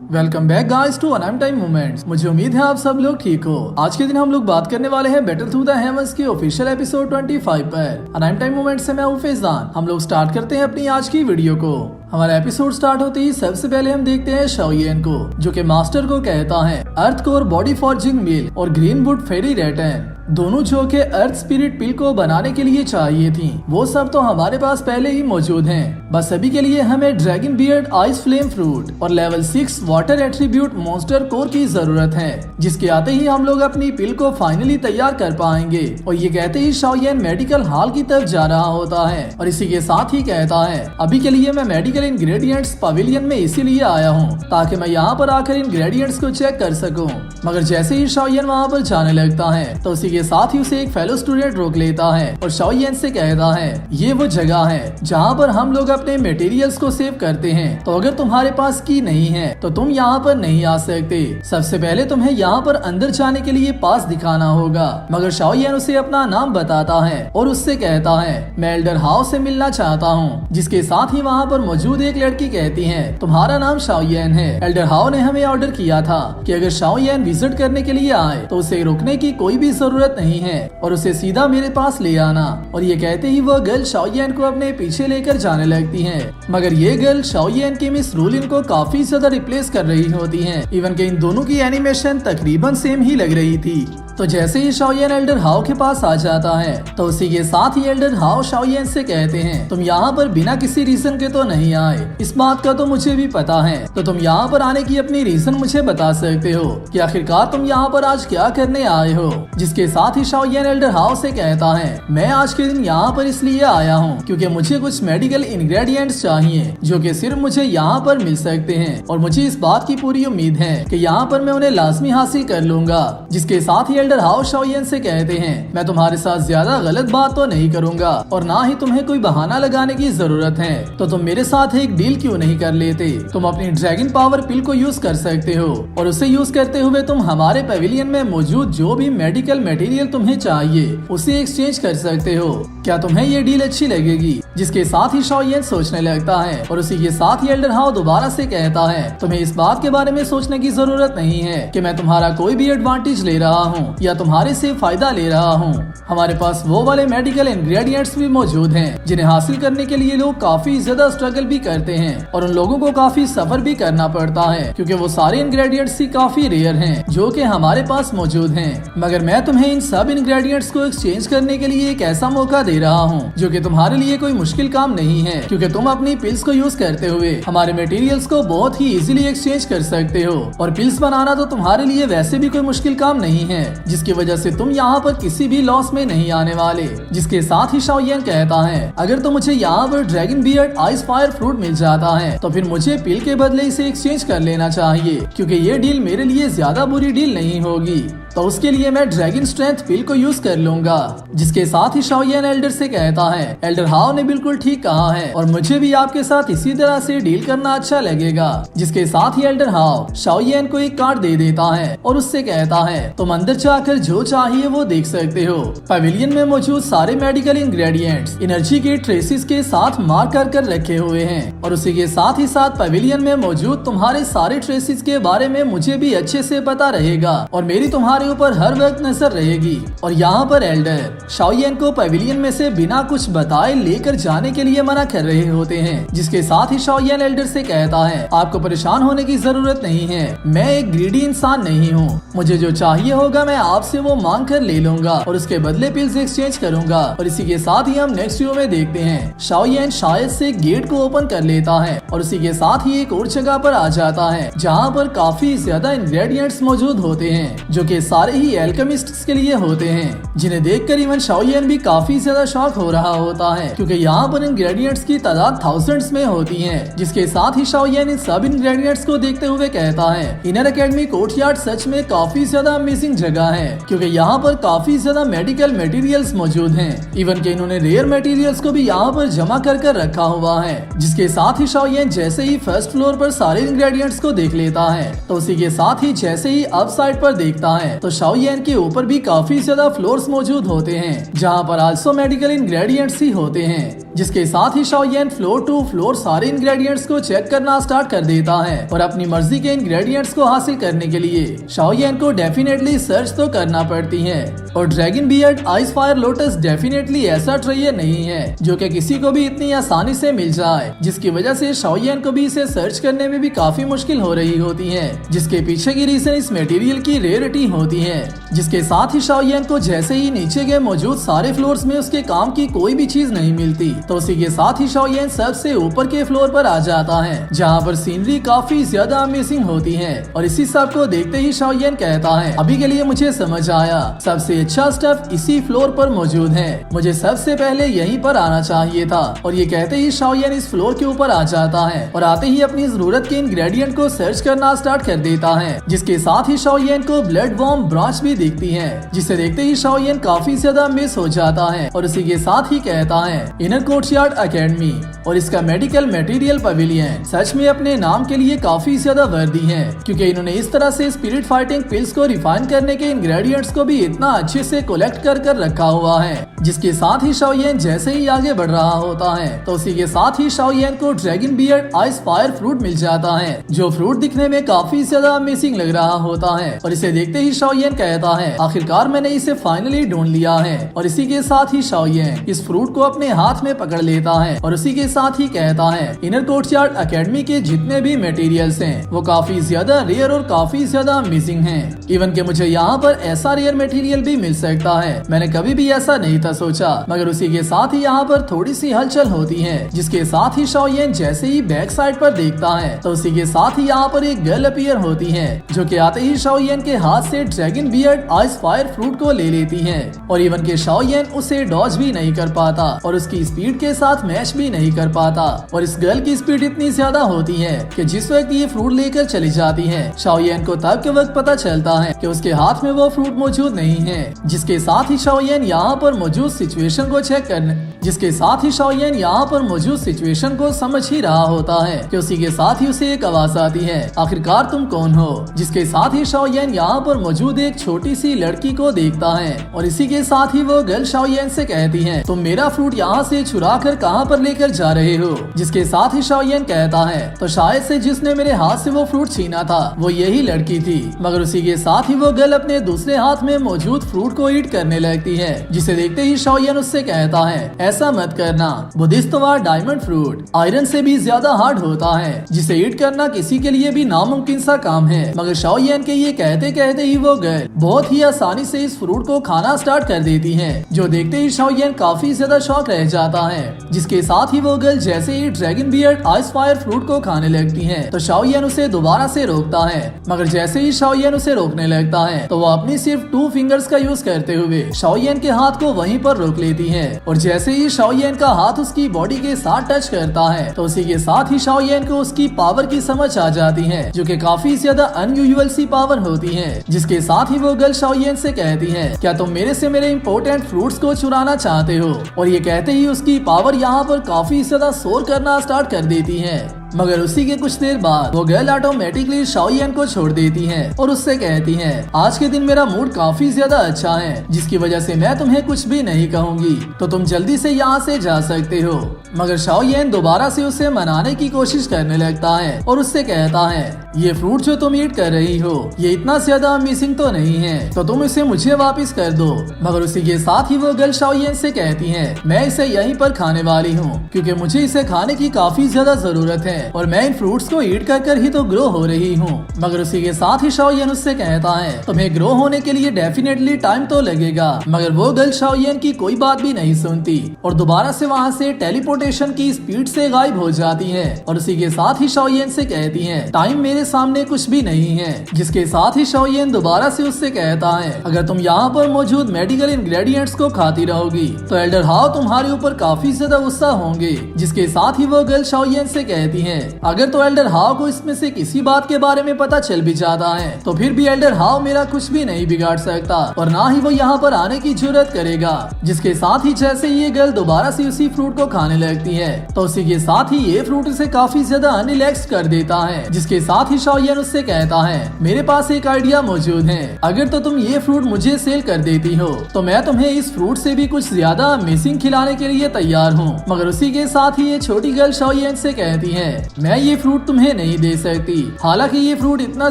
Welcome back guys to untime time moments. मुझे उम्मीद है आप सब लोग ठीक हो। आज के दिन हम लोग बात करने वाले हैं बैटल थ्रू द हेवंस के ऑफिशियल एपिसोड 25 पर। अनटाइम टाइम मोमेंट्स से मैं हूं फैजान। हम लोग स्टार्ट करते हैं अपनी आज की वीडियो को। हमारा एपिसोड स्टार्ट होते ही सबसे पहले हम देखते हैं शाओयेन को, जो कि मास्टर को कहता है अर्थ कोर बॉडी फॉर्जिंग मिल और ग्रीनवुड फेरी रेटन दोनों जो के अर्थ स्पिरिट पिल को बनाने के लिए चाहिए थी, वो सब तो हमारे पास पहले ही मौजूद हैं। बस अभी के लिए हमें dragon beard ice flame fruit और level 6 water attribute monster core की जरूरत है, जिसके आते ही हम लोग अपनी पिल को फाइनली तैयार कर पाएंगे। और ये कहते ही शाओयेन मेडिकल हॉल की तरफ जा रहा होता है और इसी के साथ ही कहता है अभी के लिए मैं मेडिकल इंग्रेडिएंट्स पवेलियन में इसीलिए आया हूँ ताकि मैं यहाँ पर आकर इंग्रेडिएंट्स को चेक कर सकूँ। मगर जैसे ही शाओयेन वहाँ पर जाने लगता है तो उसी के साथ ही उसे एक फेलो स्टूडेंट रोक लेता है और शाओयेन से कहता है ये वो जगह है जहाँ पर हम लोग अपने मटेरियल्स को सेव करते हैं, तो अगर तुम्हारे पास की नहीं है तो तुम यहाँ पर नहीं आ सकते। सबसे पहले तुम्हें यहाँ पर अंदर जाने के लिए पास दिखाना होगा। मगर शाओयेन उसे अपना नाम बताता है और उससे कहता है मैं एल्डर हाउ से मिलना चाहता हूँ, जिसके साथ ही वहाँ पर मौजूद एक लड़की कहती है तुम्हारा नाम शाओयेन है। एल्डर हाउ ने हमें ऑर्डर किया था कि अगर शाओयेन विजिट करने के लिए आए तो उसे रुकने की कोई भी जरूरत नहीं है और उसे सीधा मेरे पास ले आना। और ये कहते ही वह गर्ल शाओयेन को अपने पीछे लेकर जाने लगती है। मगर ये गर्ल शाओयेन की मिस रूलिन को काफी ज्यादा रिप्लेस कर रही होती है। इवन के इन दोनों की एनिमेशन तकरीबन सेम ही लग रही थी। तो जैसे ही शाओयेन एल्डर हाउ के पास आ जाता है तो उसी के साथ ही एल्डर हाउ शाओयेन से कहते हैं तुम यहाँ पर बिना किसी रीजन के तो नहीं आए, इस बात का तो मुझे भी पता है, तो तुम यहाँ पर आने की अपनी रीजन मुझे बता सकते हो कि आखिरकार तुम यहाँ पर आज क्या करने आए हो। जिसके साथ ही शाओयेन एल्डर हाउ से कहता है मैं आज के दिन यहाँ पर इसलिए आया हूँ क्योंकि मुझे कुछ मेडिकल इंग्रेडिएंट्स चाहिए जो कि सिर्फ मुझे यहाँ पर मिल सकते हैं और मुझे इस बात की पूरी उम्मीद है कि यहाँ पर मैं उन्हें लाजमी हासिल कर लूंगा। जिसके साथ ही एल्डर हाउ शाओयेन से कहते हैं मैं तुम्हारे साथ ज्यादा गलत बात तो नहीं करूंगा और ना ही तुम्हें कोई बहाना लगाने की जरूरत है, तो तुम मेरे साथ एक डील क्यों नहीं कर लेते। तुम अपनी ड्रैगन पावर पिल को यूज कर सकते हो और उसे यूज करते हुए तुम हमारे पवेलियन में मौजूद जो भी मेडिकल मटेरियल तुम्हें चाहिए उसे एक्सचेंज कर सकते हो। क्या तुम्हें ये डील अच्छी लगेगी। जिसके साथ ही शाओयेन सोचने लगता है और उसी के साथ ही एल्डर हाउ दोबारा से कहता है तुम्हें इस बात के बारे में सोचने की जरूरत नहीं है कि मैं तुम्हारा कोई भी एडवांटेज ले रहा हूँ या तुम्हारे से फायदा ले रहा हूँ। हमारे पास वो वाले मेडिकल इंग्रेडिएंट्स भी मौजूद हैं जिन्हें हासिल करने के लिए लोग काफी ज्यादा स्ट्रगल भी करते हैं और उन लोगों को काफी सफर भी करना पड़ता है क्योंकि वो सारे इंग्रेडिएंट्स ही काफी रेयर हैं जो कि हमारे पास मौजूद हैं। मगर मैं तुम्हें इन सब इंग्रेडिएंट्स को एक्सचेंज करने के लिए एक ऐसा मौका दे रहा हूँ जो कि तुम्हारे लिए कोई मुश्किल काम नहीं है, क्योंकि तुम अपनी पिल्स को यूज करते हुए हमारे मटेरियल्स को बहुत ही इजीली एक्सचेंज कर सकते हो और पिल्स बनाना तो तुम्हारे लिए वैसे भी कोई मुश्किल काम नहीं है, जिसकी वजह से तुम यहाँ पर किसी भी लॉस में नहीं आने वाले। जिसके साथ ही शाओयेन कहता है अगर तो मुझे यहाँ पर dragon beard ice fire fruit मिल जाता है तो फिर मुझे पिल के बदले इसे एक्सचेंज कर लेना चाहिए, क्योंकि ये डील मेरे लिए ज्यादा बुरी डील नहीं होगी, तो उसके लिए मैं ड्रैगन स्ट्रेंथ पिल को यूज कर लूंगा। जिसके साथ ही शाओयेन एल्डर से कहता है एल्डर हाउ ने बिल्कुल ठीक कहा है और मुझे भी आपके साथ इसी तरह से डील करना अच्छा लगेगा। जिसके साथ ही एल्डर हाउ शाओयेन को एक कार्ड दे देता है और उससे कहता है तुम अंदर जाकर जो चाहिए वो देख सकते हो। पवेलियन में मौजूद सारे मेडिकल इंग्रेडिएंट्स एनर्जी के ट्रेसेस के साथ मार्क कर रखे हुए हैं और उसी के साथ ही साथ पवेलियन में मौजूद तुम्हारे सारे ट्रेसेस के बारे में मुझे भी अच्छे से पता रहेगा और मेरी तुम्हारे ऊपर हर वक्त नजर रहेगी। और यहाँ पर एल्डर शाओयेन को पवेलियन में से बिना कुछ बताए लेकर जाने के लिए मना कर रहे होते हैं। जिसके साथ ही शाओयेन एल्डर से कहता है आपको परेशान होने की जरूरत नहीं है, मैं एक ग्रीडी इंसान नहीं हूँ, मुझे जो चाहिए होगा मैं आपसे वो मांग कर ले लूंगा और उसके बदले पिल्स एक्सचेंज करूंगा। और इसी के साथ ही हम नेक्स्ट वीडियो में देखते हैं शाओयेन शायद से गेट को ओपन कर लेता है और उसी के साथ ही एक और जगह पर आ जाता है जहाँ पर काफी ज्यादा इंग्रेडिएंट्स मौजूद होते हैं जो कि सारे ही एल्केमिस्ट्स के लिए होते हैं, जिन्हें देखकर इवन शाओयेन भी काफी ज्यादा शॉक हो रहा होता है क्योंकि यहाँ पर इंग्रेडिएंट्स की तादाद थाउजेंड्स में होती है। जिसके साथ ही शाओयेन इन सब इंग्रेडिएंट्स को देखते हुए कहता है इनर एकेडमी कोर्टयार्ड सच में काफी ज्यादा अमेजिंग जगह है क्योंकि यहाँ पर काफी ज्यादा मेडिकल मटेरियल्स मौजूद हैं। इवन के इन्होंने रेयर मटेरियल्स को भी यहाँ पर जमा कर रखा हुआ है। जिसके साथ ही शाओयेन जैसे ही फर्स्ट फ्लोर पर सारे इंग्रेडिएंट्स को देख लेता है तो उसी के साथ ही जैसे ही अप साइड पर देखता है तो शाओयेन के ऊपर भी काफी ज्यादा फ्लोर्स मौजूद होते हैं जहाँ पर आल्सो मेडिकल इंग्रेडिएंट्स ही होते हैं। जिसके साथ ही शाओयेन फ्लोर टू फ्लोर सारे इंग्रेडिएंट्स को चेक करना स्टार्ट कर देता है और अपनी मर्जी के इंग्रेडिएंट्स को हासिल करने के लिए शाओयेन को डेफिनेटली सर्च तो करना पड़ती है। और dragon beard ice fire lotus definitely ऐसा ट्रेयर नहीं है जो कि किसी को भी इतनी आसानी से मिल जाए, जिसकी वजह से शाओयेन को भी इसे सर्च करने में भी काफी मुश्किल हो रही होती है, जिसके पीछे की रीजन इस मटेरियल की रेयरिटी होती है। जिसके साथ ही शाओयेन को जैसे ही नीचे के मौजूद सारे फ्लोर्स में उसके काम की कोई भी चीज नहीं मिलती, तो उसी के साथ ही शाओयेन सबसे ऊपर के फ्लोर पर आ जाता है जहाँ पर सीनरी काफी ज्यादा अमेजिंग होती है। और इसी सब को देखते ही शाओयेन कहता है, अभी के लिए मुझे समझ आया, सबसे अच्छा स्टफ इसी फ्लोर पर मौजूद है, मुझे सबसे पहले यहीं पर आना चाहिए था। और ये कहते ही शाओयेन इस फ्लोर के ऊपर आ जाता है और आते ही अपनी जरूरत के इंग्रेडिएंट को सर्च करना स्टार्ट कर देता है। जिसके साथ ही शाओयेन को ब्लड वॉर्म ब्रांच भी दिखती है, जिसे देखते ही शाओयेन काफी ज्यादा मिस हो जाता है और उसी के साथ ही कहता है, इनर कोर्टयार्ड एकेडमी और इसका मेडिकल मटेरियल पवेलियन सच में अपने नाम के लिए काफी ज्यादा वर्दी है, क्योंकि इन्होंने इस तरह से स्पिरिट फाइटिंग पिल्स को रिफाइन करने के इंग्रेडिएंट्स को भी इतना अच्छे से कलेक्ट कर रखा हुआ है। जिसके साथ ही शाओयेन जैसे ही आगे बढ़ रहा होता है तो उसी के साथ ही शाओयेन को dragon beard ice fire fruit मिल जाता है, जो फ्रूट दिखने में काफी ज्यादा अमेजिंग लग रहा होता है। और इसे देखते ही शाओयेन कहता है, आखिरकार मैंने इसे फाइनली ढूंढ लिया है। और इसी के साथ ही शाओयेन इस फ्रूट को अपने हाथ में पकड़ लेता है और उसी के साथ ही कहता है, इनर कोर्टयार्ड एकेडमी के जितने भी मटेरियल्स हैं वो काफी ज्यादा रेयर और काफी ज्यादा अमेजिंग हैं। इवन के मुझे यहाँ पर ऐसा रेयर मटेरियल भी मिल सकता है, मैंने कभी भी ऐसा नहीं था सोचा। मगर उसी के साथ ही यहाँ पर थोड़ी सी हलचल होती है, जिसके साथ ही शाओयेन जैसे ही बैक साइड पर देखता है तो उसी के साथ ही यहाँ पर एक गर्ल अपीयर होती है, जो कि आते ही शाओयेन के हाथ से dragon beard ice fire fruit को ले लेती है। और इवन के शाओयेन उसे डॉज भी नहीं कर पाता और उसकी स्पीड के साथ मैच भी नहीं कर पाता। और इस गर्ल की स्पीड इतनी ज्यादा होती है कि जिस वक्त ये फ्रूट लेकर चली जाती है, शाओयेन को तब के वक्त पता चलता है कि उसके हाथ में वो फ्रूट मौजूद नहीं है। जिसके साथ ही शाओयेन यहाँ पर मौजूद सिचुएशन को चेक करने जिसके साथ ही शाओयेन यहाँ पर मौजूद सिचुएशन को समझ ही रहा होता है कि उसी के साथ ही उसे एक आवाज आती है, आखिरकार तुम कौन हो। जिसके साथ ही शाओयेन यहाँ पर मौजूद एक छोटी सी लड़की को देखता है और इसी के साथ ही वो गर्ल शाओयेन से कहती है, तुम मेरा फ्रूट यहाँ से चुरा कर कहाँ पर लेकर जा रहे हो। जिसके साथ ही शाओयेन कहता है, तो शायद से जिसने मेरे हाथ से वो फ्रूट छीना था वो यही लड़की थी। मगर उसी के साथ ही वो गर्ल अपने दूसरे हाथ में मौजूद फ्रूट को ईट करने लगती है, जिसे देखते ही शाओयेन उससे कहता है, ऐसा मत करना, बुद्धिस्तवार डायमंड फ्रूट आयरन से भी ज्यादा हार्ड होता है, जिसे ईट करना किसी के लिए भी नामुमकिन सा काम है। मगर शाओयेन के ये कहते कहते ही वो गर्ल बहुत ही आसानी से इस फ्रूट को खाना स्टार्ट कर देती है, जो देखते ही शाओयेन काफी ज्यादा शॉक रह जाता है। जिसके साथ ही वो गर्ल जैसे ही dragon beard ice fire fruit को खाने लगती है तो शाओयेन उसे दोबारा से रोकता है। मगर जैसे ही शाओयेन उसे रोकने लगता है तो वो अपनी सिर्फ 2 फिंगर्स का यूज करते हुए शाओयेन के हाथ को वहीं पर रोक लेती है। और जैसे ही शाओयेन का हाथ उसकी बॉडी के साथ टच करता है तो उसी के साथ ही शाओयेन को उसकी पावर की समझ आ जाती है, जो कि काफी ज्यादा अनयूजुअल सी पावर होती है। जिसके साथ ही वो गर्ल शाओयेन से कहती है, क्या तुम मेरे से मेरे इम्पोर्टेंट फ्रूट्स को चुराना चाहते हो। और ये कहते ही उसकी पावर यहाँ पर काफी ज्यादा शोर करना स्टार्ट कर देती है। मगर उसी के कुछ देर बाद वो गर्ल ऑटोमेटिकली शाओयेन को छोड़ देती है और उससे कहती है, आज के दिन मेरा मूड काफी ज्यादा अच्छा है, जिसकी वजह से मैं तुम्हें कुछ भी नहीं कहूँगी, तो तुम जल्दी से यहाँ से जा सकते हो। मगर शाओयेन दोबारा से उसे मनाने की कोशिश करने लगता है और उससे कहता है, ये फ्रूट जो तुम ईट कर रही हो ये इतना ज्यादा अमेजिंग तो नहीं है, तो तुम इसे मुझे वापस कर दो। मगर उसी के साथ ही वो गर्ल शाओयेन से कहती है, मैं इसे यहीं पर खाने वाली हूँ, क्योंकि मुझे इसे खाने की काफी ज्यादा जरूरत है और मैं इन फ्रूट्स को ईट कर ही तो ग्रो हो रही हूँ। मगर उसी के साथ ही शाओयेन उससे कहता है, तुम्हें ग्रो होने के लिए डेफिनेटली टाइम तो लगेगा। मगर वो गर्ल शाओयेन की कोई बात भी नहीं सुनती और दोबारा से वहाँ से टेलीपोर्टेशन की स्पीड से गायब हो जाती है। और उसी के साथ ही शाओयेन से कहती है, टाइम मेरे सामने कुछ भी नहीं है। जिसके साथ ही शाओयेन दोबारा से उससे कहता है, अगर तुम यहाँ पर मौजूद मेडिकल इंग्रेडिएंट्स को खाती रहोगी तो एल्डर हाओ तुम्हारे ऊपर काफी ज्यादा गुस्सा होंगे। जिसके साथ ही वो गर्ल शाओयेन से कहती है, है। अगर तो एल्डर हाउ को इसमें से किसी बात के बारे में पता चल भी जाता है तो फिर भी एल्डर हाउ मेरा कुछ भी नहीं बिगाड़ सकता और ना ही वो यहाँ पर आने की जरूरत करेगा। जिसके साथ ही जैसे ये गर्ल दोबारा से उसी फ्रूट को खाने लगती है तो उसी के साथ ही ये फ्रूट उसे काफी ज्यादा अनरिलैक्स कर देता है। जिसके साथ ही शाओयन उससे कहता है मेरे पास एक आइडिया मौजूद है, अगर तो तुम ये फ्रूट मुझे सेल कर देती हो तो मैं तुम्हें इस फ्रूट से भी कुछ ज्यादा अमेजिंग खिलाने के लिए तैयार हूँ। मगर उसी के साथ ही ये छोटी गर्ल शाओयन से कहती है मैं ये फ्रूट तुम्हें नहीं दे सकती, हालांकि ये फ्रूट इतना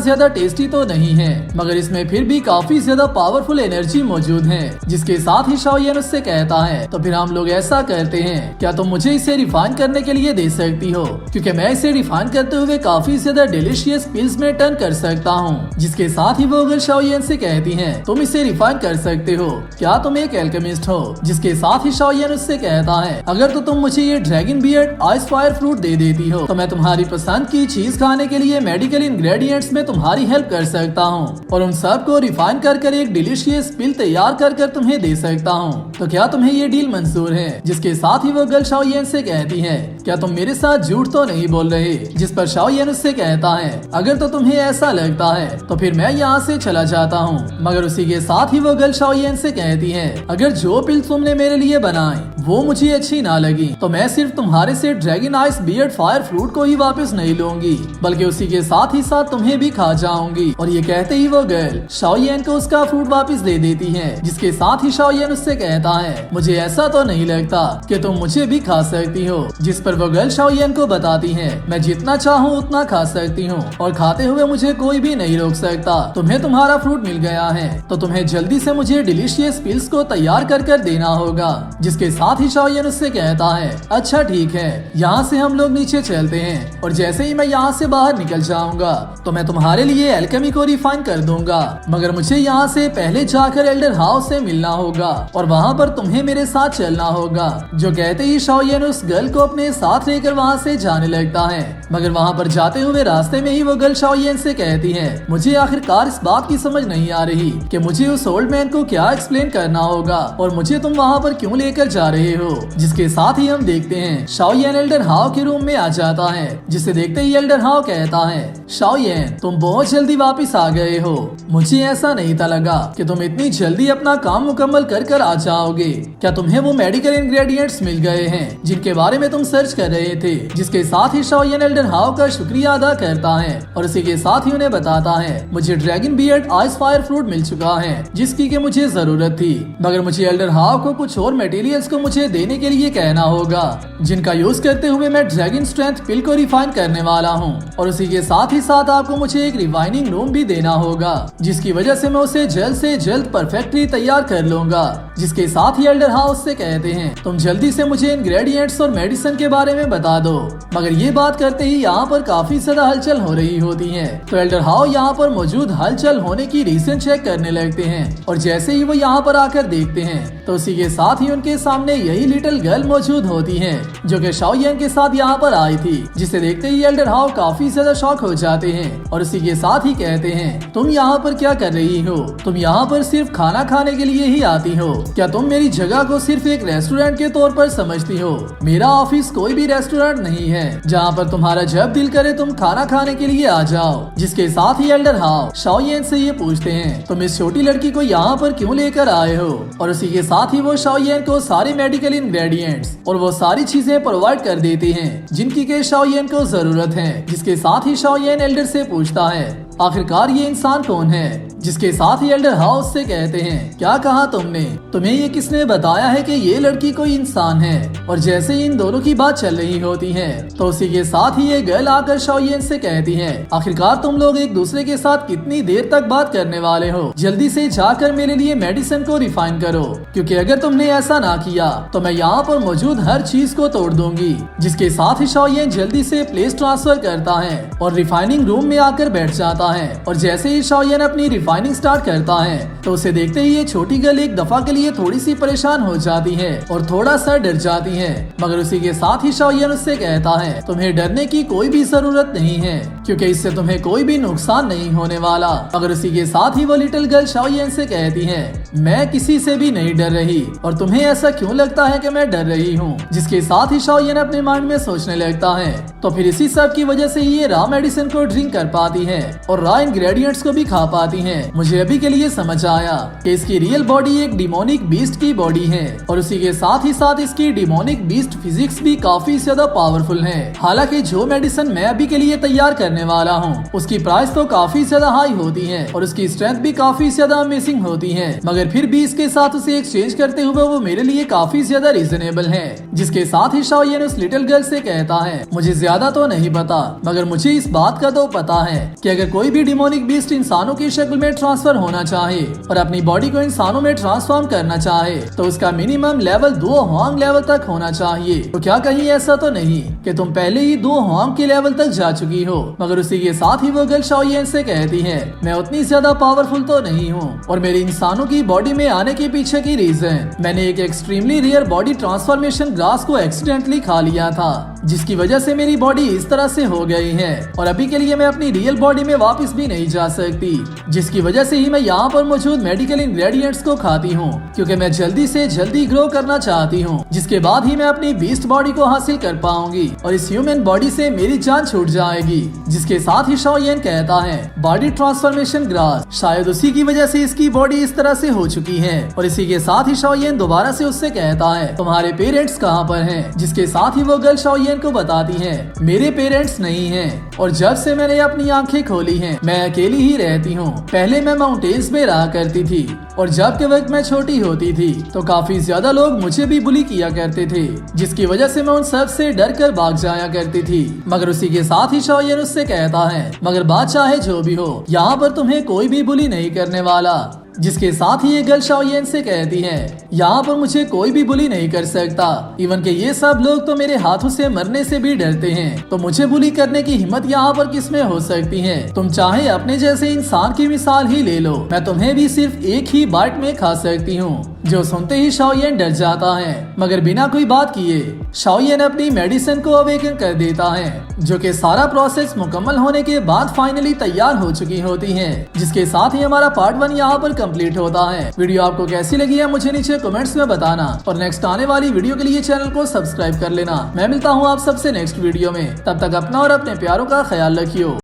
ज्यादा टेस्टी तो नहीं है मगर इसमें फिर भी काफी ज्यादा पावरफुल एनर्जी मौजूद है। जिसके साथ ही शाओयन उससे कहता है तो फिर हम लोग ऐसा करते हैं, क्या तुम मुझे इसे रिफाइन करने के लिए दे सकती हो, क्योंकि मैं इसे रिफाइन करते हुए काफी ज्यादा डिलीशियस पिल्स में टर्न कर सकता हूँ। जिसके साथ ही वो गर्ल शाओयन से कहती है तुम इसे रिफाइन कर सकते हो, क्या तुम एक एल्केमिस्ट हो। जिसके साथ ही शाओयन उससे कहता है अगर तो तुम मुझे ये dragon beard ice fire fruit दे देती हो तो मैं तुम्हारी पसंद की चीज खाने के लिए मेडिकल इंग्रेडिएंट्स में तुम्हारी हेल्प कर सकता हूँ और उन सब को रिफाइन कर एक डिलीशियस पिल तैयार कर तुम्हें दे सकता हूँ। तो क्या तुम्हें ये डील मंजूर है। जिसके साथ ही वो गर्ल शाओयन से कहती है क्या तुम मेरे साथ झूठ तो नहीं बोल रहे। जिस पर शाओयन उससे कहता है अगर तो तुम्हें ऐसा लगता है तो फिर मैं यहाँ से चला जाता हूँ। मगर उसी के साथ ही वो गर्ल शाओयन से कहती है अगर जो पिल तुमने मेरे लिए बनाई वो मुझे अच्छी ना लगी तो मैं सिर्फ तुम्हारे से dragon ice beard fire fruit को ही वापस नहीं लूंगी बल्कि उसी के साथ ही साथ तुम्हें भी खा जाऊंगी। और ये कहते ही वो गर्ल शाओयन को उसका फ्रूट वापस दे देती है। जिसके साथ ही शाओयन उससे कहता है मुझे ऐसा तो नहीं लगता कि तुम मुझे भी खा सकती हो। जिस पर वो गर्ल शाओयन को बताती है मैं जितना चाहूँ उतना खा सकती हूँ और खाते हुए मुझे कोई भी नहीं रोक सकता। तुम्हें तुम्हारा फ्रूट मिल गया है तो तुम्हें जल्दी से मुझे डिलीशियस पिल्स को तैयार कर देना होगा। जिसके साथ ही शाओयन उससे कहता है अच्छा ठीक है, यहाँ से हम लोग नीचे चलते हैं और जैसे ही मैं यहाँ से बाहर निकल जाऊंगा तो मैं तुम्हारे लिए एल्केमी को रिफाइन कर दूंगा, मगर मुझे यहाँ से पहले जाकर एल्डर हाउ से मिलना होगा और वहाँ पर तुम्हें मेरे साथ चलना होगा। जो कहते ही शाओयन उस गर्ल को अपने साथ लेकर वहाँ से जाने लगता है। मगर वहाँ पर जाते हुए रास्ते में ही वो गर्ल शाओयन से कहती है मुझे आखिरकार इस बात की समझ नहीं आ रही कि मुझे उस ओल्ड मैन को क्या एक्सप्लेन करना होगा और मुझे तुम वहाँ पर क्यों लेकर जा रहे हो। जिसके साथ ही हम देखते हैं शाओयन एल्डर हाउ के रूम में आ जाता है, जिसे देखते ही एल्डर हाउ कहता है शाओयन तुम बहुत जल्दी वापस आ गए हो, मुझे ऐसा नहीं था लगा कि तुम इतनी जल्दी अपना काम मुकम्मल कर आ जाओगे। क्या तुम्हें वो मेडिकल इंग्रेडिएंट्स मिल गए हैं जिनके बारे में तुम सर्च कर रहे थे। जिसके साथ ही शाओयन एल्डर हाउ का शुक्रिया अदा करता है और इसी के साथ ही उन्हें बताता है मुझे dragon beard ice fire fruit मिल चुका है जिसकी के मुझे जरूरत थी, मगर मुझे एल्डर हाउ को कुछ और मटेरियल्स को मुझे देने के लिए कहना होगा जिनका यूज करते हुए मैं ड्रैगन स्ट्रेंथ पिल को रिफाइन करने वाला हूँ और उसी के साथ ही साथ आपको मुझे एक रिफाइनिंग रूम भी देना होगा जिसकी वजह से मैं उसे जल्द से जल्द परफेक्टली तैयार कर लूंगा। जिसके साथ ही एल्डर हाउस से कहते हैं तुम जल्दी से मुझे इंग्रेडिएंट्स और मेडिसिन के बारे में बता दो। मगर ये बात करते ही यहाँ पर काफी ज्यादा हलचल हो रही होती है तो एल्डर हाउ यहाँ पर मौजूद हलचल होने की रीजन चेक करने लगते हैं और जैसे ही वो यहाँ पर आकर देखते हैं तो उसी के साथ ही उनके सामने यही लिटिल गर्ल मौजूद होती है जो कि शाओयन के साथ यहाँ पर आई थी। जिसे देखते ही एल्डर हाउ काफी ज्यादा शॉक हो जाते हैं और उसी के साथ ही कहते हैं तुम यहाँ पर क्या कर रही हो, तुम यहाँ पर सिर्फ खाना खाने के लिए ही आती हो, क्या तुम मेरी जगह को सिर्फ एक रेस्टोरेंट के तौर पर समझती हो। मेरा ऑफिस कोई भी रेस्टोरेंट नहीं है जहाँ पर तुम्हारा जब दिल करे तुम खाना खाने के लिए आ जाओ। जिसके साथ ही एल्डर हाउ शाओयन से ये पूछते हैं तुम इस छोटी लड़की को यहाँ पर क्यों लेकर आए हो और उसी के साथ ही वो शाओयन को सारे मेडिकल इंग्रेडिएंट्स और वो सारी चीजें प्रोवाइड कर देती हैं जिनकी के शाओयन को जरूरत है। जिसके साथ ही शाओयन एल्डर से पूछता है आखिरकार ये इंसान कौन है। जिसके साथ ही एल्डर हाउस से कहते हैं क्या कहा तुमने, तुम्हें ये किसने बताया है कि ये लड़की कोई इंसान है। और जैसे ही इन दोनों की बात चल रही होती है तो उसी के साथ ही ये गर्ल आकर शाओयन से कहती है आखिरकार तुम लोग एक दूसरे के साथ कितनी देर तक बात करने वाले हो, जल्दी से जाकर मेरे लिए मेडिसिन को रिफाइन करो क्योंकि अगर तुमने ऐसा ना किया तो मैं यहाँ पर मौजूद हर चीज को तोड़ दूंगी। जिसके साथ ही शाओयन जल्दी से प्लेस ट्रांसफर करता है और रिफाइनिंग रूम में आकर बैठ जाता है और जैसे ही शाओयन अपनी रिफाइनिंग स्टार्ट करता है तो उसे देखते ही ये छोटी गर्ल एक दफा के लिए थोड़ी सी परेशान हो जाती है और थोड़ा सा डर जाती है। मगर उसी के साथ ही शाओयन उससे कहता है तुम्हें डरने की कोई भी जरूरत नहीं है क्योंकि इससे तुम्हें कोई भी नुकसान नहीं होने वाला। मगर उसी के साथ ही वो लिटिल गर्ल शाओयेन से कहती है, मैं किसी से भी नहीं डर रही और तुम्हें ऐसा क्यों लगता है कि मैं डर रही हूँ। जिसके साथ ही शाओयेन अपने माइंड में सोचने लगता है तो फिर इसी सब की वजह से ये रॉ मेडिसिन को ड्रिंक कर पाती है और रॉ इंग्रेडिएंट्स को भी खा पाती है। मुझे अभी के लिए समझ आया कि इसकी रियल बॉडी एक डिमोनिक बीस्ट की बॉडी है और उसी के साथ ही साथ इसकी डिमोनिक बीस्ट फिजिक्स भी काफी ज्यादा पावरफुल है। हालांकि जो मेडिसिन मैं अभी के लिए तैयार करने वाला हूँ उसकी प्राइस तो काफी ज्यादा हाई होती है और उसकी स्ट्रेंथ भी काफी ज्यादा अमेजिंग होती है, मगर फिर भी इसके साथ उसे एक्सचेंज करते हुए वो मेरे लिए काफी ज्यादा रीजनेबल है। जिसके साथ ही शाओयेन उस लिटिल गर्ल से कहता है, मुझे ज्यादा तो नहीं पता मगर मुझे इस बात का तो पता है कि अगर कोई भी डिमोनिक बीस्ट इंसानों की शक्ल में ट्रांसफर होना चाहे और अपनी बॉडी को इंसानों में ट्रांसफॉर्म करना चाहे तो उसका मिनिमम लेवल 2 हुआंग लेवल तक होना चाहिए। तो क्या कहीं ऐसा तो नहीं कि तुम पहले ही 2 हुआंग के लेवल तक जा चुकी हो। मगर उसी के साथ ही वो गर्ल शाओयेन से कहती है, मैं उतनी ज्यादा पावरफुल तो नहीं हूँ और मेरी इंसानों की बॉडी में आने के पीछे की रीजन मैंने एक extremely rare body transformation grass को एक्सीडेंटली खा लिया था, जिसकी वजह से मेरी बॉडी इस तरह से हो गई है और अभी के लिए मैं अपनी रियल बॉडी में वापस भी नहीं जा सकती। जिसकी वजह से ही मैं यहाँ पर मौजूद मेडिकल इंग्रेडिएंट्स को खाती हूँ क्योंकि मैं जल्दी से जल्दी ग्रो करना चाहती हूँ, जिसके बाद ही मैं अपनी बीस्ट बॉडी को हासिल कर पाऊंगी और इस ह्यूमन बॉडी से मेरी जान छूट जाएगी। जिसके साथ ही शाओयेन कहता है, बॉडी ट्रांसफॉर्मेशन ग्रास, शायद उसी की वजह से इसकी बॉडी इस तरह से हो चुकी है। और इसी के साथ ही शाओयेन दोबारा से उससे कहता है, तुम्हारे पेरेंट्स कहाँ पर हैं? जिसके साथ ही वो गर्ल शाओयेन को बताती है, मेरे पेरेंट्स नहीं हैं और जब से मैंने अपनी आंखें खोली हैं मैं अकेली ही रहती हूँ। पहले मैं माउंटेन्स में रहा करती थी और जब के वक्त मैं छोटी होती थी तो काफी ज्यादा लोग मुझे भी बुली किया करते थे, जिसकी वजह से मैं उन सब से डर कर भाग जाया करती थी। मगर उसी के साथ ही शाओयेन उससे कहता है, मगर बात चाहे जो भी हो, यहाँ पर तुम्हें कोई भी बुली नहीं करने वाला। जिसके साथ ही ये गर्ल शाओयेन से कहती है, यहाँ पर मुझे कोई भी बुली नहीं कर सकता, इवन के ये सब लोग तो मेरे हाथों से मरने से भी डरते हैं, तो मुझे बुली करने की हिम्मत यहाँ पर किसमें हो सकती है? तुम चाहे अपने जैसे इंसान की मिसाल ही ले लो, मैं तुम्हें भी सिर्फ एक ही बाइट में खा सकती हूँ। जो सुनते ही शाओयेन डर जाता है, मगर बिना कोई बात किए शाओयेन अपनी मेडिसिन को अवेकन कर देता है, जो कि सारा प्रोसेस मुकम्मल होने के बाद फाइनली तैयार हो चुकी होती है। जिसके साथ ही हमारा पार्ट 1 यहाँ पर कंप्लीट होता है। वीडियो आपको कैसी लगी है मुझे नीचे कमेंट्स में बताना और नेक्स्ट आने वाली वीडियो के लिए चैनल को सब्सक्राइब कर लेना। मैं मिलता हूँ आप सबसे नेक्स्ट वीडियो में, तब तक अपना और अपने प्यारों का ख्याल रखियो।